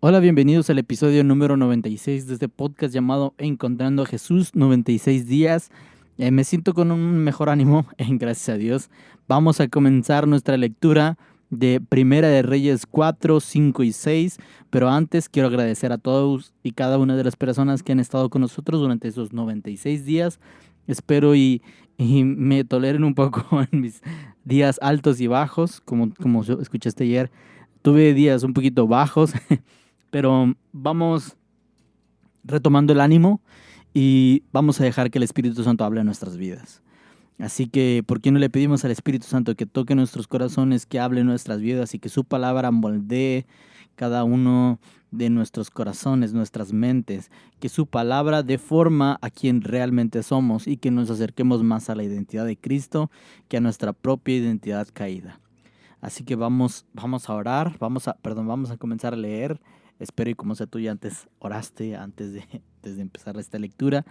Hola, bienvenidos al episodio número 96 de este podcast llamado Encontrando a Jesús, 96 días. Me siento con un mejor ánimo, gracias a Dios. Vamos a comenzar nuestra lectura de Primera de Reyes 4, 5 y 6, pero antes quiero agradecer a todos y cada una de las personas que han estado con nosotros durante esos 96 días. Espero y me toleren un poco en mis días altos y bajos, como escuchaste ayer. Tuve días un poquito bajos, pero vamos retomando el ánimo y vamos a dejar que el Espíritu Santo hable en nuestras vidas. Así que, ¿por qué no le pedimos al Espíritu Santo que toque nuestros corazones, que hable en nuestras vidas y que su palabra moldee cada uno de nuestros corazones, nuestras mentes, que su palabra dé forma a quien realmente somos y que nos acerquemos más a la identidad de Cristo que a nuestra propia identidad caída? Así que vamos a orar, vamos a comenzar a leer. Espero y como sea tú ya antes oraste antes de empezar esta lectura.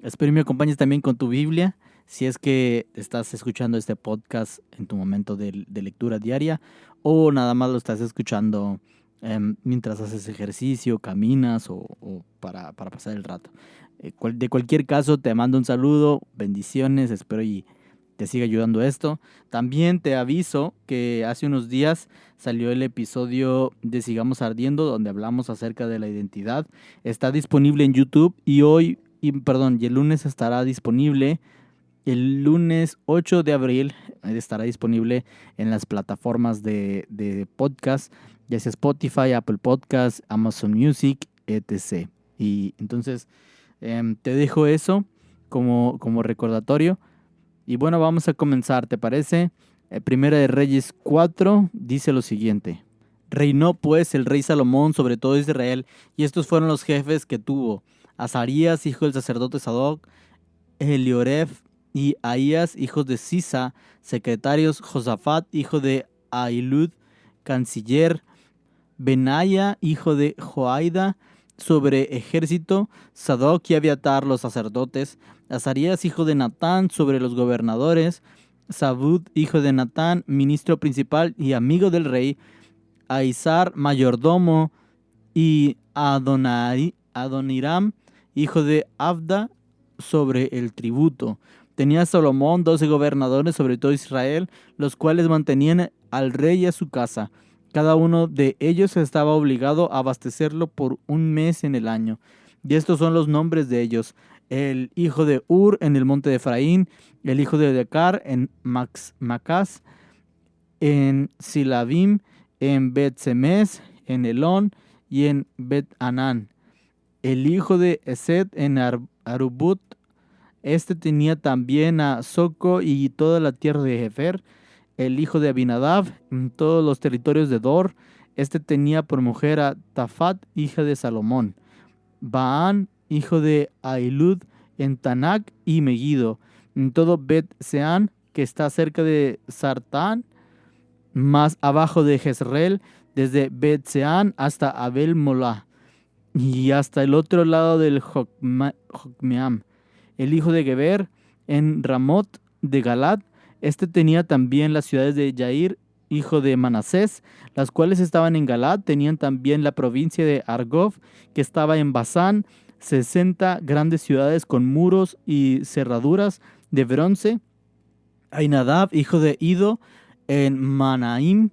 Espero y me acompañes también con tu Biblia, si es que estás escuchando este podcast en tu momento de lectura diaria o nada más lo estás escuchando mientras haces ejercicio, caminas o para pasar el rato. De cualquier caso, te mando un saludo, bendiciones, espero y te siga ayudando esto. También te aviso que hace unos días salió el episodio de Sigamos Ardiendo, donde hablamos acerca de la identidad. Está disponible en YouTube y el lunes estará disponible. El lunes 8 de abril estará disponible en las plataformas de podcast, ya sea Spotify, Apple Podcasts, Amazon Music, etc. Y entonces te dejo eso como recordatorio. Y bueno, vamos a comenzar, ¿te parece? Primera de Reyes 4 dice lo siguiente. Reinó pues el rey Salomón sobre todo Israel, y estos fueron los jefes que tuvo: Azarías, hijo del sacerdote Sadoc, Elioref y Ahías, hijos de Sisa, secretarios; Josafat, hijo de Ahilud, canciller; Benaya, hijo de Joaida, sobre ejército; Sadoc y Abiatar, los sacerdotes; Azarías, hijo de Natán, sobre los gobernadores; Zabud, hijo de Natán, ministro principal y amigo del rey; Aizar, mayordomo; y Adoniram, hijo de Abda, sobre el tributo. Tenía Salomón 12 gobernadores sobre todo Israel, los cuales mantenían al rey y a su casa. Cada uno de ellos estaba obligado a abastecerlo por un mes en el año. Y estos son los nombres de ellos: el hijo de Ur en el monte de Efraín; el hijo de Decar en Macás; en Silabim; en Bet-Semes; en Elón y en Bet-Anán; el hijo de Esed en Arubut. Este tenía también a Soco y toda la tierra de Jefer; el hijo de Abinadab en todos los territorios de Dor. Este tenía por mujer a Tafat, hija de Salomón; Baán, hijo de Ahilud, en Tanac y Megiddo, en todo Bet-Seán, que está cerca de Sartán, más abajo de Jezreel, desde Bet-Seán hasta Abel-Molá, y hasta el otro lado del Jocmeam. El hijo de Geber en Ramot de Galad. Este tenía también las ciudades de Yair, hijo de Manasés, las cuales estaban en Galad. Tenían también la provincia de Argob, que estaba en Basán, 60 grandes ciudades con muros y cerraduras de bronce. Ainadab, hijo de Ido, en Manaim.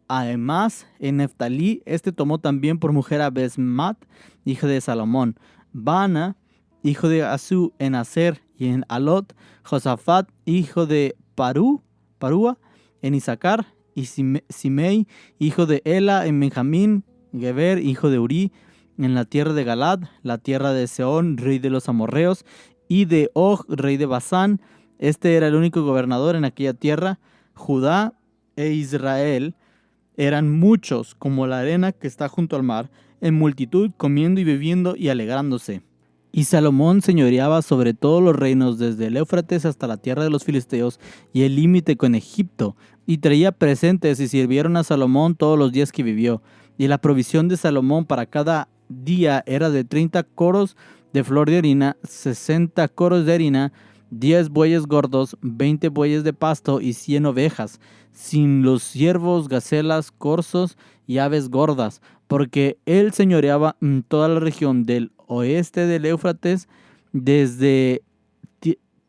Además, en Neftalí, este tomó también por mujer a Besmat, hija de Salomón; Bana, hijo de Asú, en Aser y en Alot; Josafat, hijo de Parúa, en Isaacar; y Simei, hijo de Ela, en Benjamín; Geber, hijo de Uri, en la tierra de Galad, la tierra de Seón, rey de los amorreos, y de Og, rey de Basán. Este era el único gobernador en aquella tierra. Judá e Israel eran muchos como la arena que está junto al mar, en multitud, comiendo y bebiendo y alegrándose. Y Salomón señoreaba sobre todos los reinos, desde el Éufrates hasta la tierra de los filisteos y el límite con Egipto, y traía presentes y sirvieron a Salomón todos los días que vivió. Y la provisión de Salomón para cada día era de 30 coros de flor de harina, 60 coros de harina, 10 bueyes gordos, 20 bueyes de pasto y 100 ovejas, sin los ciervos, gacelas, corzos y aves gordas, porque él señoreaba en toda la región del oeste del Éufrates, desde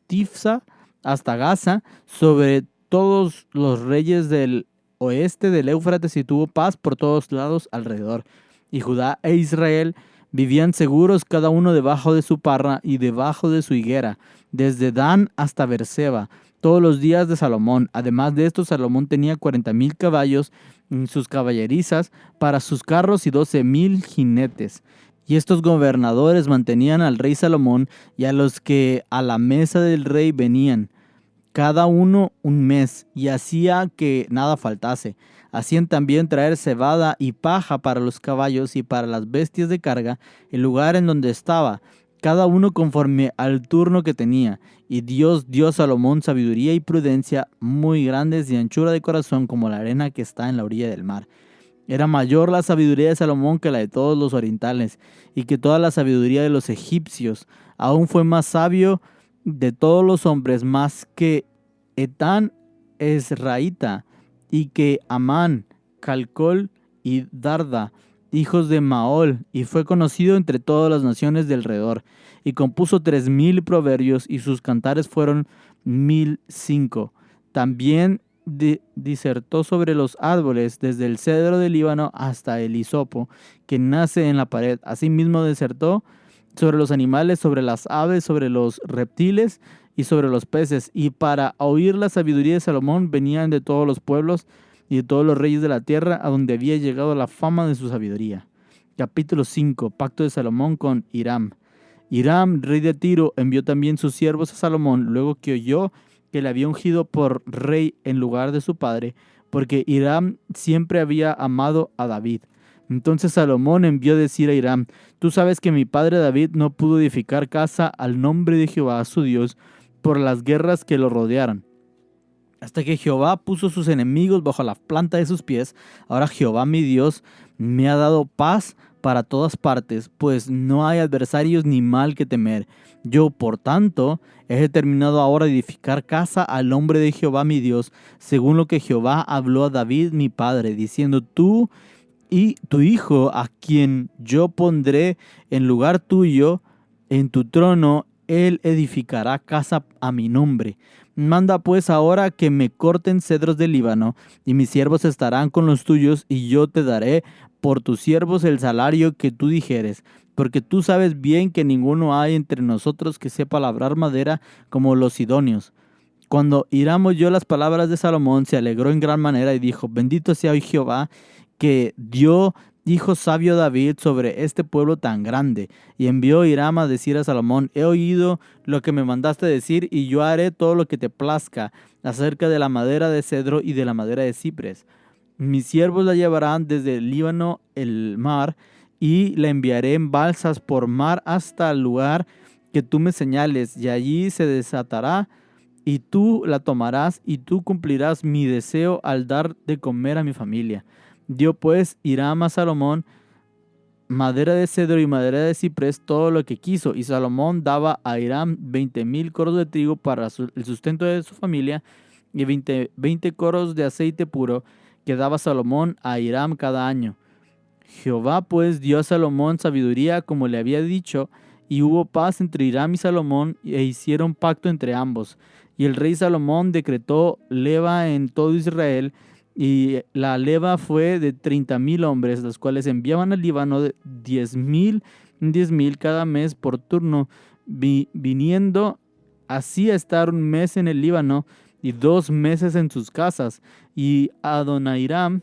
Tifsa hasta Gaza, sobre todos los reyes del oeste del Éufrates, y tuvo paz por todos lados alrededor. Y Judá e Israel vivían seguros, cada uno debajo de su parra y debajo de su higuera, desde Dan hasta Beerseba, todos los días de Salomón. Además de esto, Salomón tenía 40,000 caballos en sus caballerizas para sus carros y 12,000 jinetes. Y estos gobernadores mantenían al rey Salomón y a los que a la mesa del rey venían, cada uno un mes, y hacía que nada faltase. Hacían también traer cebada y paja para los caballos y para las bestias de carga, el lugar en donde estaba, cada uno conforme al turno que tenía. Y Dios dio a Salomón sabiduría y prudencia muy grandes y anchura de corazón como la arena que está en la orilla del mar. Era mayor la sabiduría de Salomón que la de todos los orientales, y que toda la sabiduría de los egipcios. Aún fue más sabio de todos los hombres, más que Etán Esraíta, y que Amán, Calcol y Darda, hijos de Maol, y fue conocido entre todas las naciones de alrededor. Y compuso 3,000 proverbios, y sus cantares fueron 1,005. También disertó sobre los árboles, desde el cedro del Líbano hasta el hisopo, que nace en la pared. Asimismo disertó sobre los animales, sobre las aves, sobre los reptiles y sobre los peces. Y para oír la sabiduría de Salomón venían de todos los pueblos y de todos los reyes de la tierra, a donde había llegado la fama de su sabiduría. Capítulo 5. Pacto de Salomón con Hiram. Hiram, rey de Tiro, envió también sus siervos a Salomón, luego que oyó que le había ungido por rey en lugar de su padre, porque Hiram siempre había amado a David. Entonces Salomón envió a decir a Hiram: tú sabes que mi padre David no pudo edificar casa al nombre de Jehová su Dios por las guerras que lo rodearon, hasta que Jehová puso sus enemigos bajo la planta de sus pies. Ahora Jehová mi Dios me ha dado paz para todas partes, pues no hay adversarios ni mal que temer. Yo, por tanto, he determinado ahora edificar casa al nombre de Jehová mi Dios, según lo que Jehová habló a David mi padre, diciendo: tú y tu hijo, a quien yo pondré en lugar tuyo en tu trono, él edificará casa a mi nombre. Manda pues ahora que me corten cedros del Líbano, y mis siervos estarán con los tuyos, y yo te daré por tus siervos el salario que tú dijeres, porque tú sabes bien que ninguno hay entre nosotros que sepa labrar madera como los sidonios. Cuando Hiram oyó las palabras de Salomón, se alegró en gran manera y dijo: bendito sea hoy Jehová, que dio hijo sabio David sobre este pueblo tan grande. Y envió Hiram a decir a Salomón: he oído lo que me mandaste decir, y yo haré todo lo que te plazca acerca de la madera de cedro y de la madera de cipres. Mis siervos la llevarán desde el Líbano el mar, y la enviaré en balsas por mar hasta el lugar que tú me señales, y allí se desatará, y tú la tomarás, y tú cumplirás mi deseo al dar de comer a mi familia. Dio pues Hiram a Salomón madera de cedro y madera de ciprés, todo lo que quiso, y Salomón daba a Hiram 20,000 coros de trigo para el sustento de su familia, y 20 coros de aceite puro que daba Salomón a Hiram cada año. Jehová pues dio a Salomón sabiduría como le había dicho, y hubo paz entre Hiram y Salomón, e hicieron pacto entre ambos. Y el rey Salomón decretó leva en todo Israel, y la leva fue de 30,000 hombres, los cuales enviaban al Líbano de 10,000 cada mes por turno, viniendo así a estar un mes en el Líbano y 2 meses en sus casas. Y Adoniram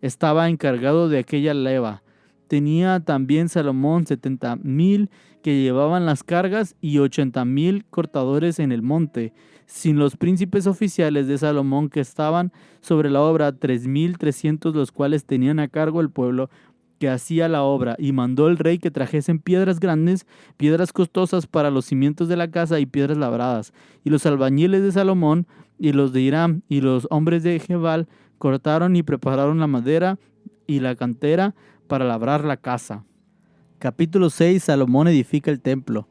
estaba encargado de aquella leva. Tenía también Salomón 70,000 que llevaban las cargas y 80,000 cortadores en el monte, sin los príncipes oficiales de Salomón que estaban sobre la obra, 3,300, los cuales tenían a cargo el pueblo que hacía la obra. Y mandó el rey que trajesen piedras grandes, piedras costosas para los cimientos de la casa y piedras labradas. Y los albañiles de Salomón y los de Hiram y los hombres de Gebal cortaron y prepararon la madera y la cantera para labrar la casa. Capítulo 6. Salomón edifica el templo.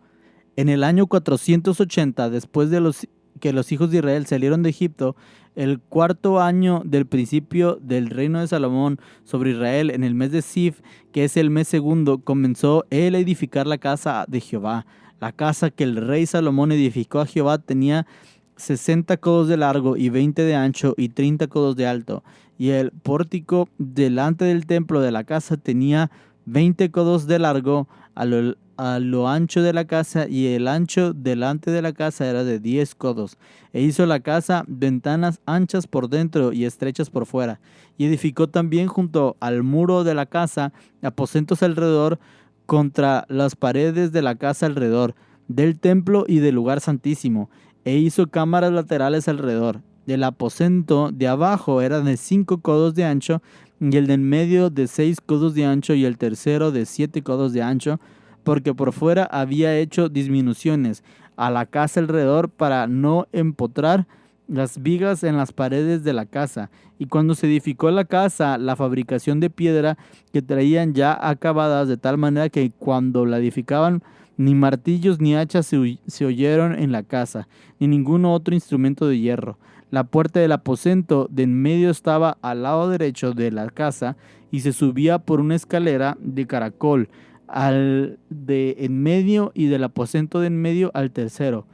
En el año 480, después de que los hijos de Israel salieron de Egipto, el cuarto año del principio del reino de Salomón sobre Israel, en el mes de Sif, que es el mes segundo, comenzó él a edificar la casa de Jehová. La casa que el rey Salomón edificó a Jehová tenía 60 codos de largo y 20 de ancho y 30 codos de alto. Y el pórtico delante del templo de la casa tenía 20 codos de largo a lo ancho de la casa, y el ancho delante de la casa era de 10 codos. E hizo la casa ventanas anchas por dentro y estrechas por fuera. Y edificó también junto al muro de la casa aposentos alrededor, contra las paredes de la casa alrededor del templo y del lugar santísimo. E hizo cámaras laterales alrededor. El aposento de abajo era de 5 codos de ancho, y el de en medio de 6 codos de ancho, y el tercero de 7 codos de ancho, porque por fuera había hecho disminuciones a la casa alrededor para no empotrar las vigas en las paredes de la casa. Y cuando se edificó la casa, la fabricación de piedra que traían ya acabadas, de tal manera que cuando la edificaban, ni martillos ni hachas se oyeron en la casa, ni ningún otro instrumento de hierro. La puerta del aposento de en medio estaba al lado derecho de la casa, y se subía por una escalera de caracol al de en medio, y del aposento de en medio al tercero.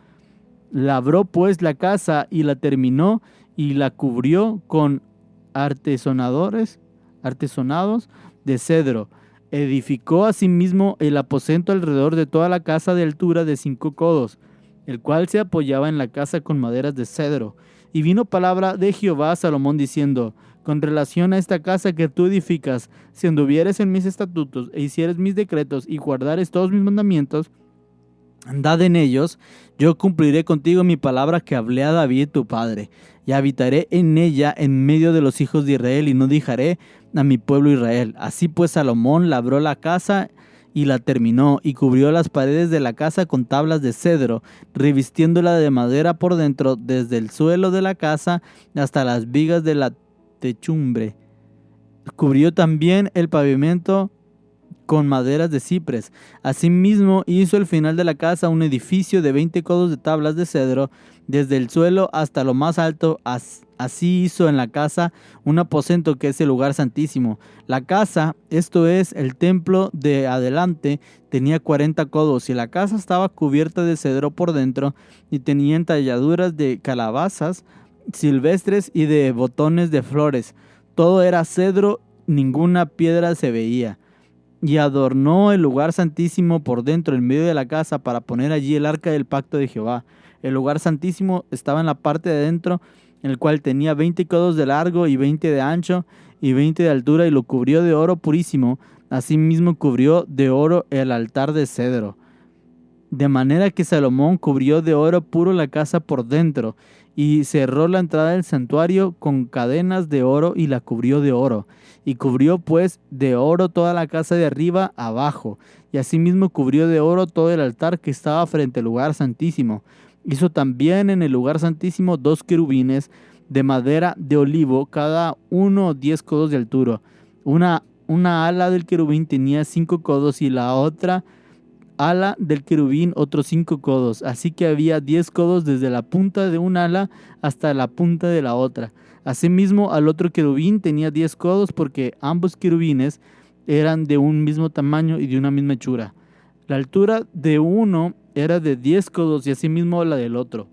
Labró pues la casa y la terminó, y la cubrió con artesonados de cedro. Edificó asimismo el aposento alrededor de toda la casa de altura de 5 codos, el cual se apoyaba en la casa con maderas de cedro. Y vino palabra de Jehová a Salomón diciendo: con relación a esta casa que tú edificas, si anduvieres en mis estatutos e hicieres mis decretos y guardares todos mis mandamientos, andad en ellos, yo cumpliré contigo mi palabra que hablé a David tu padre, y habitaré en ella en medio de los hijos de Israel, y no dejaré a mi pueblo Israel. Así pues Salomón labró la casa y la terminó, y cubrió las paredes de la casa con tablas de cedro, revistiéndola de madera por dentro, desde el suelo de la casa hasta las vigas de la techumbre. Cubrió también el pavimento con maderas de cipres. Asimismo hizo el final de la casa un edificio de 20 codos de tablas de cedro, desde el suelo hasta lo más alto. Así hizo en la casa un aposento que es el lugar santísimo. La casa, esto es, el templo de adelante, tenía 40 codos, y la casa estaba cubierta de cedro por dentro, y tenía entalladuras de calabazas silvestres y de botones de flores. Todo era cedro, ninguna piedra se veía. Y adornó el lugar santísimo por dentro, en medio de la casa, para poner allí el arca del pacto de Jehová. El lugar santísimo estaba en la parte de adentro, en el cual tenía 20 codos de largo y 20 de ancho y 20 de altura, y lo cubrió de oro purísimo. Asimismo cubrió de oro el altar de cedro. De manera que Salomón cubrió de oro puro la casa por dentro, y cerró la entrada del santuario con cadenas de oro, y la cubrió de oro. Y cubrió pues de oro toda la casa de arriba abajo, y asimismo cubrió de oro todo el altar que estaba frente al lugar santísimo. Hizo también en el lugar santísimo 2 querubines de madera de olivo, cada uno 10 codos de altura. Una ala del querubín tenía 5 codos, y la otra ala del querubín otros 5 codos, así que había 10 codos desde la punta de un ala hasta la punta de la otra. Asimismo, al otro querubín tenía 10 codos, porque ambos querubines eran de un mismo tamaño y de una misma hechura. La altura de uno era de 10 codos, y asimismo la del otro.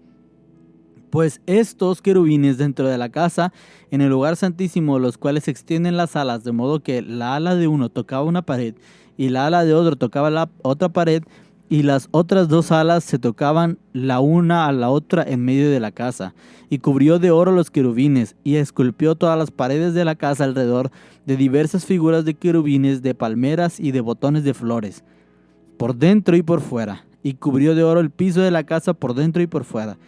Pues estos querubines dentro de la casa, en el lugar santísimo, los cuales extienden las alas, de modo que la ala de uno tocaba una pared y la ala de otro tocaba la otra pared, y las otras 2 alas se tocaban la una a la otra en medio de la casa. Y cubrió de oro los querubines, y esculpió todas las paredes de la casa alrededor de diversas figuras de querubines, de palmeras y de botones de flores, por dentro y por fuera. Y cubrió de oro el piso de la casa por dentro y por fuera.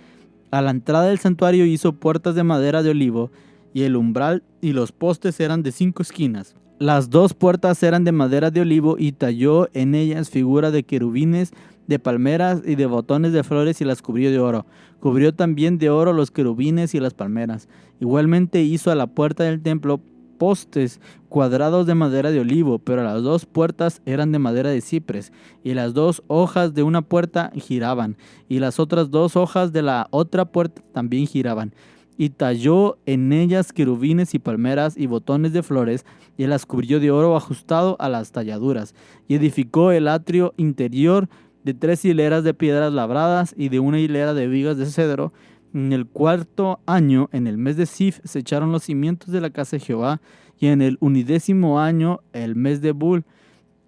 A la entrada del santuario hizo puertas de madera de olivo, y el umbral y los postes eran de 5 esquinas. Las 2 puertas eran de madera de olivo, y talló en ellas figura de querubines, de palmeras y de botones de flores, y las cubrió de oro. Cubrió también de oro los querubines y las palmeras. Igualmente hizo a la puerta del templo postes cuadrados de madera de olivo, pero las 2 puertas eran de madera de ciprés, y las 2 hojas de una puerta giraban, y las otras 2 hojas de la otra puerta también giraban. Y talló en ellas querubines y palmeras y botones de flores, y las cubrió de oro ajustado a las talladuras, y edificó el atrio interior de 3 hileras de piedras labradas y de una hilera de vigas de cedro. En el 4.º año, en el mes de Sif, se echaron los cimientos de la casa de Jehová, y en el 11.º año, el mes de Bul,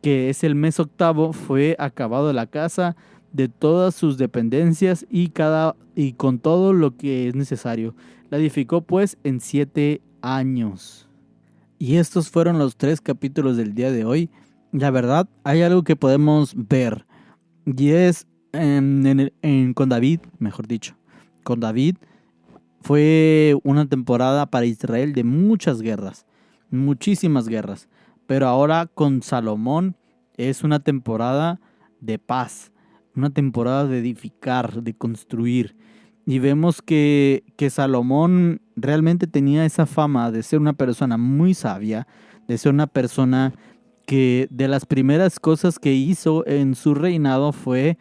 que es el mes 8.º, fue acabado la casa de todas sus dependencias y con todo lo que es necesario. La edificó pues en 7 años. Y estos fueron los 3 capítulos del día de hoy. La verdad, hay algo que podemos ver, y es con David, mejor dicho. Con David fue una temporada para Israel de muchas guerras, muchísimas guerras. Pero ahora con Salomón es una temporada de paz, una temporada de edificar, de construir. Y vemos que Salomón realmente tenía esa fama de ser una persona muy sabia, de ser una persona que de las primeras cosas que hizo en su reinado fue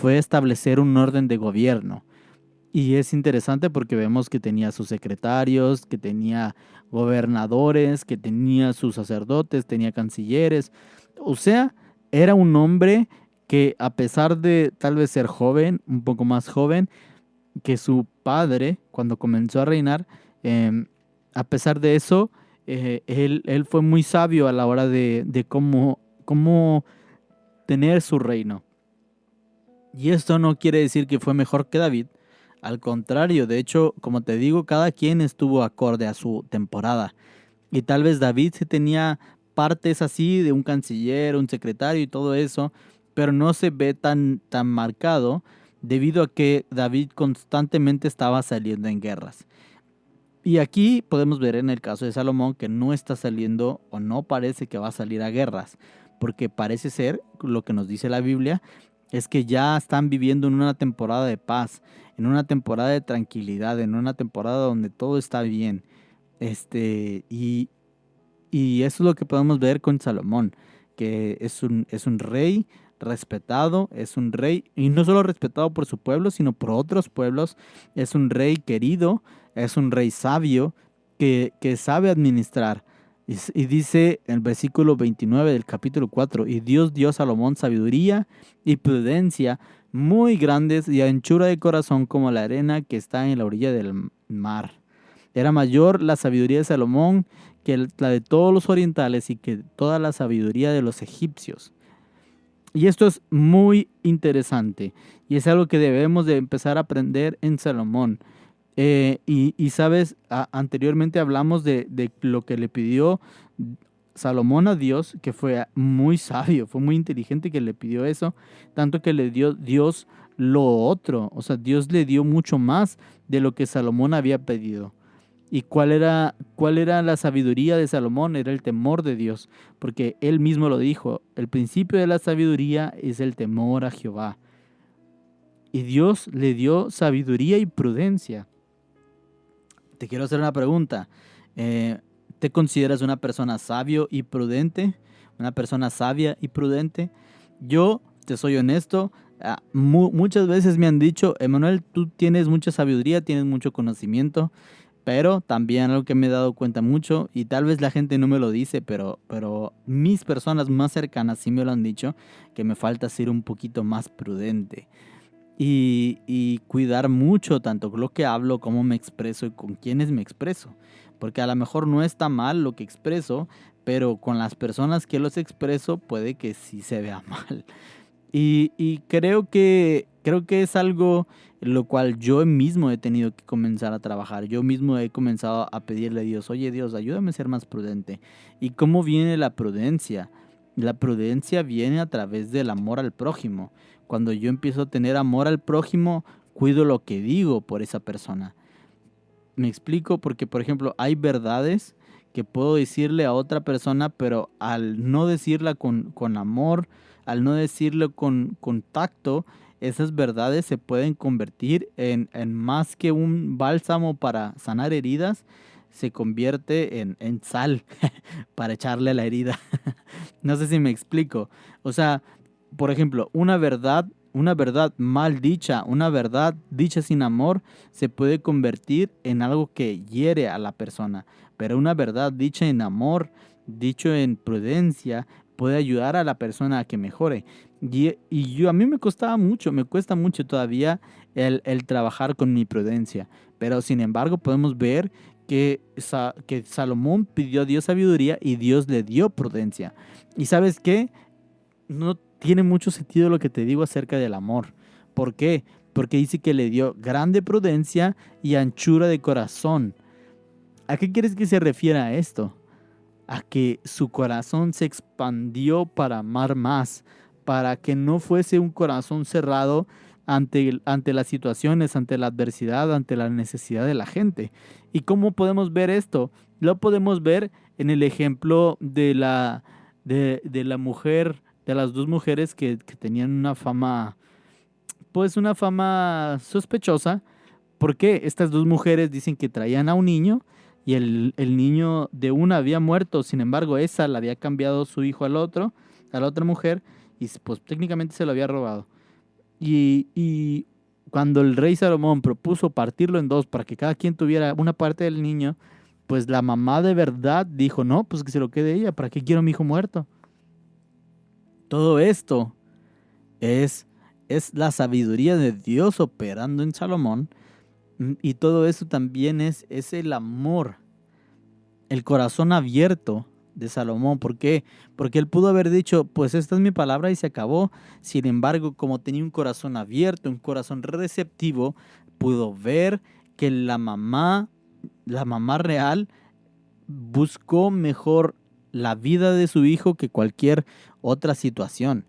establecer un orden de gobierno. Y es interesante porque vemos que tenía sus secretarios, que tenía gobernadores, que tenía sus sacerdotes, tenía cancilleres. O sea, era un hombre que, a pesar de tal vez ser joven, un poco más joven que su padre cuando comenzó a reinar, em, a pesar de eso, él fue muy sabio a la hora de cómo tener su reino. Y esto no quiere decir que fue mejor que David. Al contrario, de hecho, como te digo, cada quien estuvo acorde a su temporada. Y tal vez David sí tenía partes así de un canciller, un secretario y todo eso, pero no se ve tan marcado debido a que David constantemente estaba saliendo en guerras. Y aquí podemos ver en el caso de Salomón que no está saliendo o no parece que va a salir a guerras, porque parece ser, lo que nos dice la Biblia, es que ya están viviendo en una temporada de paz, en una temporada de tranquilidad, en una temporada donde todo está bien. Y eso es lo que podemos ver con Salomón, que es un rey respetado, es un rey, y no solo respetado por su pueblo, sino por otros pueblos, es un rey querido, es un rey sabio, que sabe administrar. Y dice en el versículo 29 del capítulo 4, y Dios dio a Salomón sabiduría y prudencia muy grandes y anchura de corazón como la arena que está en la orilla del mar. Era mayor la sabiduría de Salomón que la de todos los orientales y que toda la sabiduría de los egipcios. Y esto es muy interesante y es algo que debemos de empezar a aprender en Salomón. Sabes, anteriormente hablamos de lo que le pidió Salomón a Dios, que fue muy sabio, fue muy inteligente que le pidió eso, tanto que le dio Dios lo otro, o sea, Dios le dio mucho más de lo que Salomón había pedido. ¿Y cuál era la sabiduría de Salomón? Era el temor de Dios, porque él mismo lo dijo, el principio de la sabiduría es el temor a Jehová. Y Dios le dio sabiduría y prudencia. Te quiero hacer una pregunta. ¿Te consideras una persona sabio y prudente? ¿Una persona sabia y prudente? Yo, te soy honesto, muchas veces me han dicho, Emanuel, tú tienes mucha sabiduría, tienes mucho conocimiento, pero también algo que me he dado cuenta mucho, y tal vez la gente no me lo dice, pero mis personas más cercanas sí me lo han dicho, que me falta ser un poquito más prudente. Y cuidar mucho tanto lo que hablo, cómo me expreso y con quiénes me expreso. Porque a lo mejor no está mal lo que expreso, pero con las personas que los expreso puede que sí se vea mal. Y creo que es algo en lo cual yo mismo he tenido que comenzar a trabajar. Yo mismo he comenzado a pedirle a Dios, oye Dios, ayúdame a ser más prudente. ¿Y cómo viene la prudencia? La prudencia viene a través del amor al prójimo. Cuando yo empiezo a tener amor al prójimo, cuido lo que digo por esa persona. Me explico porque, por ejemplo, hay verdades que puedo decirle a otra persona, pero al no decirla con amor, al no decirlo con tacto, esas verdades se pueden convertir en más que un bálsamo para sanar heridas, se convierte en sal para echarle a la herida. No sé si me explico. O sea, por ejemplo, una verdad mal dicha, una verdad dicha sin amor, se puede convertir en algo que hiere a la persona. Pero una verdad dicha en amor, dicho en prudencia, puede ayudar a la persona a que mejore. A mí me cuesta mucho todavía el trabajar con mi prudencia. Pero sin embargo podemos ver que Salomón pidió a Dios sabiduría y Dios le dio prudencia. ¿Y sabes qué? No tiene mucho sentido lo que te digo acerca del amor. ¿Por qué? Porque dice que le dio grande prudencia y anchura de corazón. ¿A qué quieres que se refiera esto? A que su corazón se expandió para amar más, para que no fuese un corazón cerrado ante las situaciones, ante la adversidad, ante la necesidad de la gente. ¿Y cómo podemos ver esto? Lo podemos ver en el ejemplo de la mujer, de las dos mujeres que tenían una fama, pues una fama sospechosa. ¿Por qué? Estas dos mujeres dicen que traían a un niño y el niño de una había muerto. Sin embargo, esa le había cambiado su hijo al otro, a la otra mujer, y pues técnicamente se lo había robado. Y cuando el rey Salomón propuso partirlo en dos para que cada quien tuviera una parte del niño, pues la mamá de verdad dijo, no, pues que se lo quede ella, ¿para qué quiero a mi hijo muerto? Todo esto es, es la sabiduría de Dios operando en Salomón. Y todo eso también es el amor, el corazón abierto de Salomón. ¿Por qué? Porque él pudo haber dicho, pues esta es mi palabra y se acabó. Sin embargo, como tenía un corazón abierto, un corazón receptivo, pudo ver que la mamá real, buscó mejor la vida de su hijo que cualquier otra situación.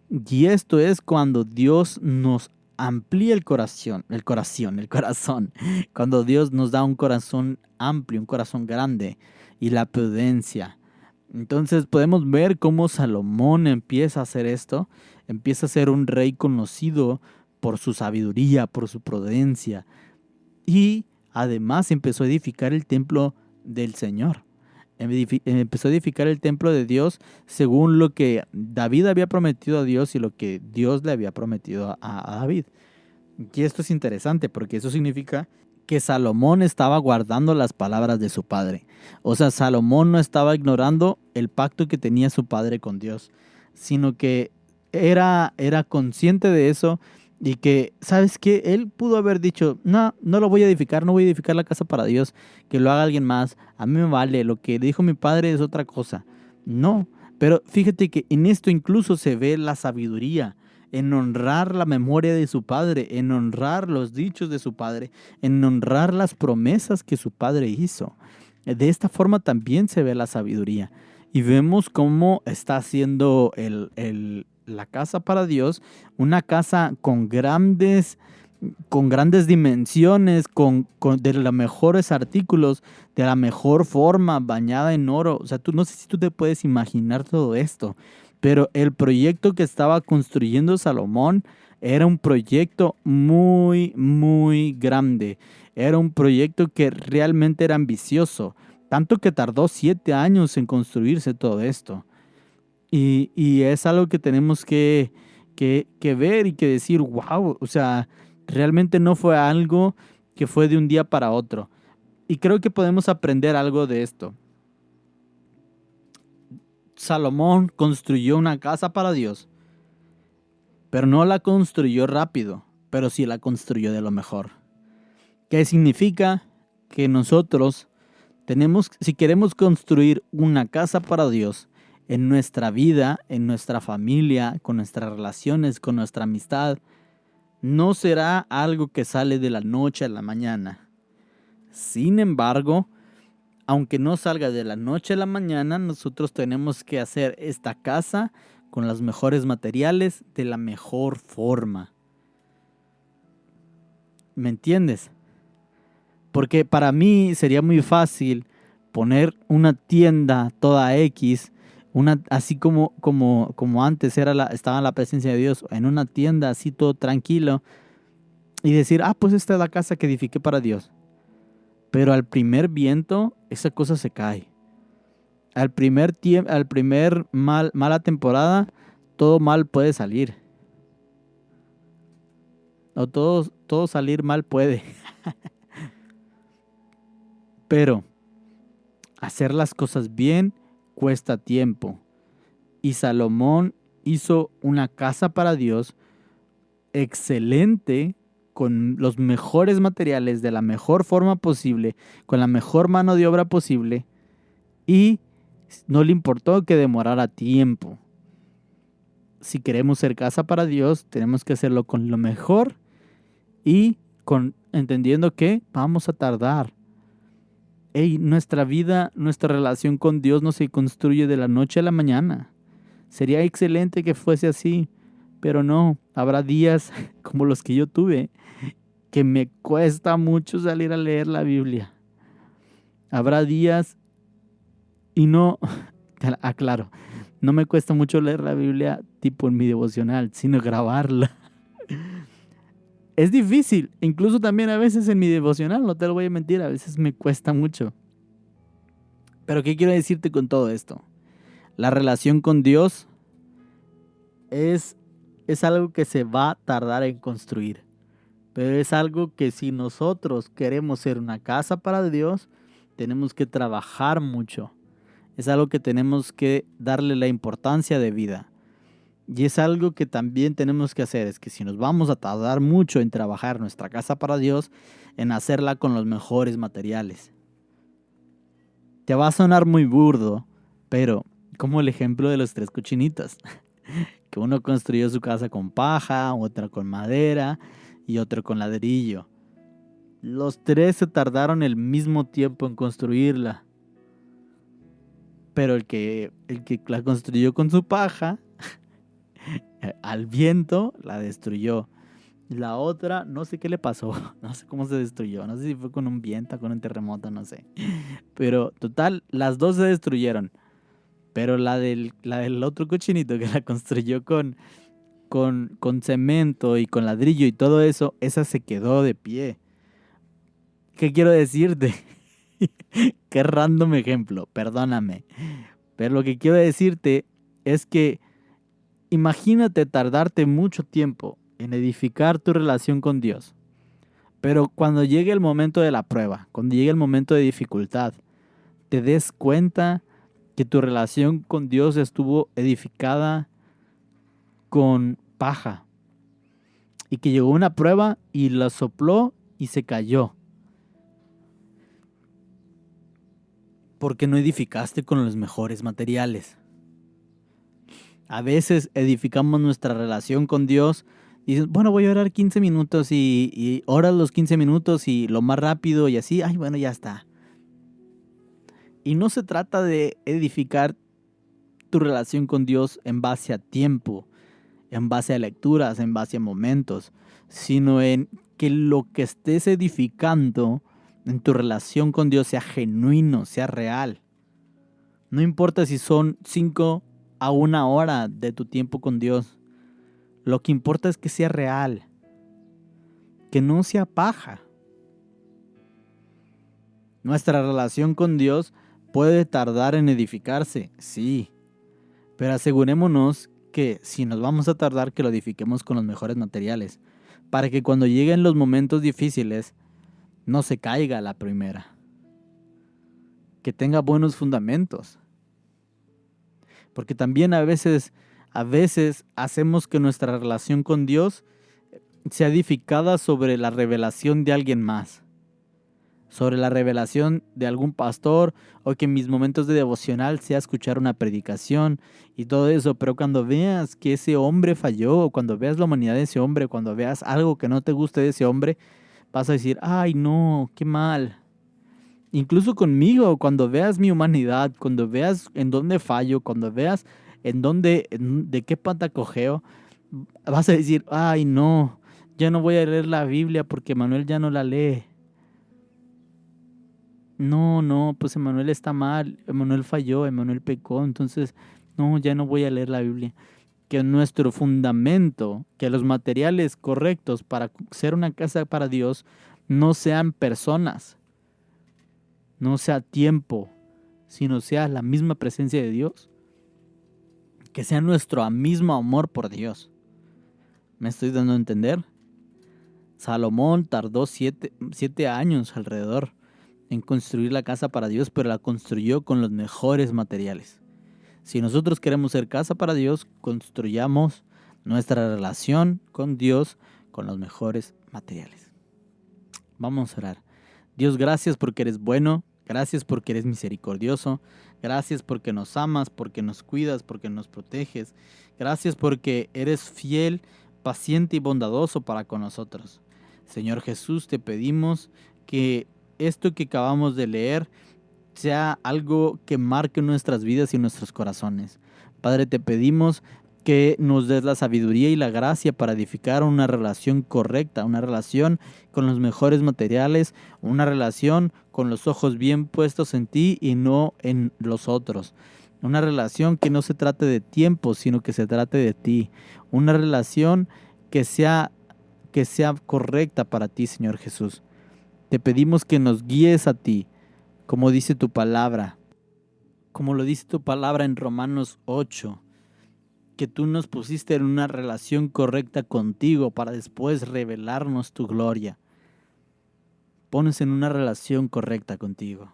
Y esto es cuando Dios nos amplía el corazón. Cuando Dios nos da un corazón amplio, un corazón grande y la prudencia. Entonces podemos ver cómo Salomón empieza a hacer esto, empieza a ser un rey conocido por su sabiduría, por su prudencia. Y además empezó a edificar el templo del Señor. Empezó a edificar el templo de Dios según lo que David había prometido a Dios y lo que Dios le había prometido a David. Y esto es interesante porque eso significa que Salomón estaba guardando las palabras de su padre. O sea, Salomón no estaba ignorando el pacto que tenía su padre con Dios, sino que era consciente de eso y que, ¿sabes qué? Él pudo haber dicho, no, no lo voy a edificar, no voy a edificar la casa para Dios, que lo haga alguien más, a mí me vale, lo que dijo mi padre es otra cosa. No, pero fíjate que en esto incluso se ve la sabiduría, en honrar la memoria de su padre, en honrar los dichos de su padre, en honrar las promesas que su padre hizo. De esta forma también se ve la sabiduría. Y vemos cómo está haciendo la casa para Dios, una casa con grandes dimensiones, de los mejores artículos, de la mejor forma, bañada en oro. O sea, tú no sé si tú te puedes imaginar todo esto, pero el proyecto que estaba construyendo Salomón era un proyecto muy, muy grande. Era un proyecto que realmente era ambicioso, tanto que tardó 7 años en construirse todo esto. Y es algo que tenemos que ver y que decir, wow, o sea, realmente no fue algo que fue de un día para otro. Y creo que podemos aprender algo de esto. Salomón construyó una casa para Dios, pero no la construyó rápido, pero sí la construyó de lo mejor. ¿Qué significa? Que nosotros tenemos, si queremos construir una casa para Dios en nuestra vida, en nuestra familia, con nuestras relaciones, con nuestra amistad, no será algo que sale de la noche a la mañana. Sin embargo, aunque no salga de la noche a la mañana, nosotros tenemos que hacer esta casa con los mejores materiales, de la mejor forma. ¿Me entiendes? Porque para mí sería muy fácil poner una tienda toda X, así como antes estaba la presencia de Dios, en una tienda así todo tranquilo, y decir, pues esta es la casa que edifiqué para Dios. pero al primer viento esa cosa se cae. Al primer mala temporada, todo mal puede salir. O todo salir mal puede. Pero hacer las cosas bien cuesta tiempo. Y Salomón hizo una casa para Dios excelente, con los mejores materiales, de la mejor forma posible, con la mejor mano de obra posible, y no le importó que demorara tiempo. Si queremos ser casa para Dios, tenemos que hacerlo con lo mejor y entendiendo que vamos a tardar. Nuestra vida, nuestra relación con Dios no se construye de la noche a la mañana. Sería excelente que fuese así, pero no. Habrá días como los que yo tuve que me cuesta mucho salir a leer la Biblia. Habrá días y no, aclaro, no me cuesta mucho leer la Biblia tipo en mi devocional, sino grabarla. Es difícil, incluso también a veces en mi devocional, no te lo voy a mentir, a veces me cuesta mucho. Pero ¿qué quiero decirte con todo esto? La relación con Dios es algo que se va a tardar en construir. Pero es algo que si nosotros queremos ser una casa para Dios, tenemos que trabajar mucho. Es algo que tenemos que darle la importancia de vida. Y es algo que también tenemos que hacer, es que si nos vamos a tardar mucho en trabajar nuestra casa para Dios, en hacerla con los mejores materiales. Te va a sonar muy burdo, pero como el ejemplo de los 3 cochinitos, que uno construyó su casa con paja, otro con madera y otro con ladrillo. Los 3 se tardaron el mismo tiempo en construirla, pero el que la construyó con su paja, al viento la destruyó. La otra, no sé qué le pasó, no sé cómo se destruyó, no sé si fue con un viento, con un terremoto, no sé. Pero total, las 2 se destruyeron. Pero la del otro cochinito que la construyó con cemento y con ladrillo y todo eso, esa se quedó de pie. ¿Qué quiero decirte? Qué random ejemplo, perdóname. Pero lo que quiero decirte es que imagínate tardarte mucho tiempo en edificar tu relación con Dios. Pero cuando llegue el momento de la prueba, cuando llegue el momento de dificultad, te des cuenta que tu relación con Dios estuvo edificada con paja. Y que llegó una prueba y la sopló y se cayó. Porque no edificaste con los mejores materiales. A veces edificamos nuestra relación con Dios y dices, bueno, voy a orar 15 minutos y oras los 15 minutos y lo más rápido y así, ay, bueno, ya está. Y no se trata de edificar tu relación con Dios en base a tiempo, en base a lecturas, en base a momentos, sino en que lo que estés edificando en tu relación con Dios sea genuino, sea real. No importa si son 5 a 1 hora de tu tiempo con Dios. Lo que importa es que sea real, que no sea paja. Nuestra relación con Dios puede tardar en edificarse, sí, pero asegurémonos que si nos vamos a tardar, que lo edifiquemos con los mejores materiales, para que cuando lleguen los momentos difíciles no se caiga a la primera, que tenga buenos fundamentos. Porque también a veces hacemos que nuestra relación con Dios sea edificada sobre la revelación de alguien más, sobre la revelación de algún pastor, o que en mis momentos de devocional sea escuchar una predicación y todo eso. Pero cuando veas que ese hombre falló, o cuando veas la humanidad de ese hombre, cuando veas algo que no te guste de ese hombre, vas a decir, ay no, qué mal. Incluso conmigo, cuando veas mi humanidad, cuando veas en dónde fallo, cuando veas de qué pata cojeo, vas a decir, ay no, ya no voy a leer la Biblia porque Manuel ya no la lee. No, pues Emanuel está mal, Emanuel falló, Emanuel pecó, entonces no, ya no voy a leer la Biblia. Que nuestro fundamento, que los materiales correctos para ser una casa para Dios no sean personas, no sea tiempo, sino sea la misma presencia de Dios, que sea nuestro mismo amor por Dios. ¿Me estoy dando a entender? Salomón tardó 7 años alrededor en construir la casa para Dios, pero la construyó con los mejores materiales. Si nosotros queremos ser casa para Dios, construyamos nuestra relación con Dios con los mejores materiales. Vamos a orar. Dios, gracias porque eres bueno, gracias porque eres misericordioso, gracias porque nos amas, porque nos cuidas, porque nos proteges, gracias porque eres fiel, paciente y bondadoso para con nosotros. Señor Jesús, te pedimos que esto que acabamos de leer sea algo que marque nuestras vidas y nuestros corazones. Padre, te pedimos que nos des la sabiduría y la gracia para edificar una relación correcta, una relación con los mejores materiales, una relación con los ojos bien puestos en ti y no en los otros. Una relación que no se trate de tiempo, sino que se trate de ti. Una relación que sea correcta para ti, Señor Jesús. Te pedimos que nos guíes a ti, como dice tu palabra, como lo dice tu palabra en Romanos 8, que tú nos pusiste en una relación correcta contigo para después revelarnos tu gloria. Pones en una relación correcta contigo,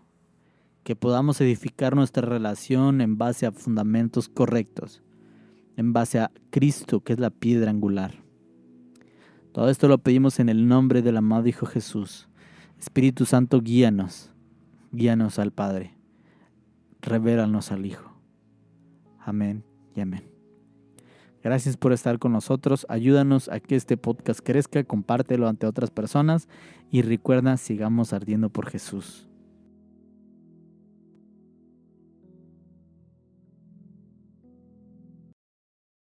que podamos edificar nuestra relación en base a fundamentos correctos, en base a Cristo, que es la piedra angular. Todo esto lo pedimos en el nombre del amado Hijo Jesús. Espíritu Santo, guíanos al Padre, revélanos al Hijo. Amén y amén. Gracias por estar con nosotros. Ayúdanos a que este podcast crezca, compártelo ante otras personas y recuerda, sigamos ardiendo por Jesús.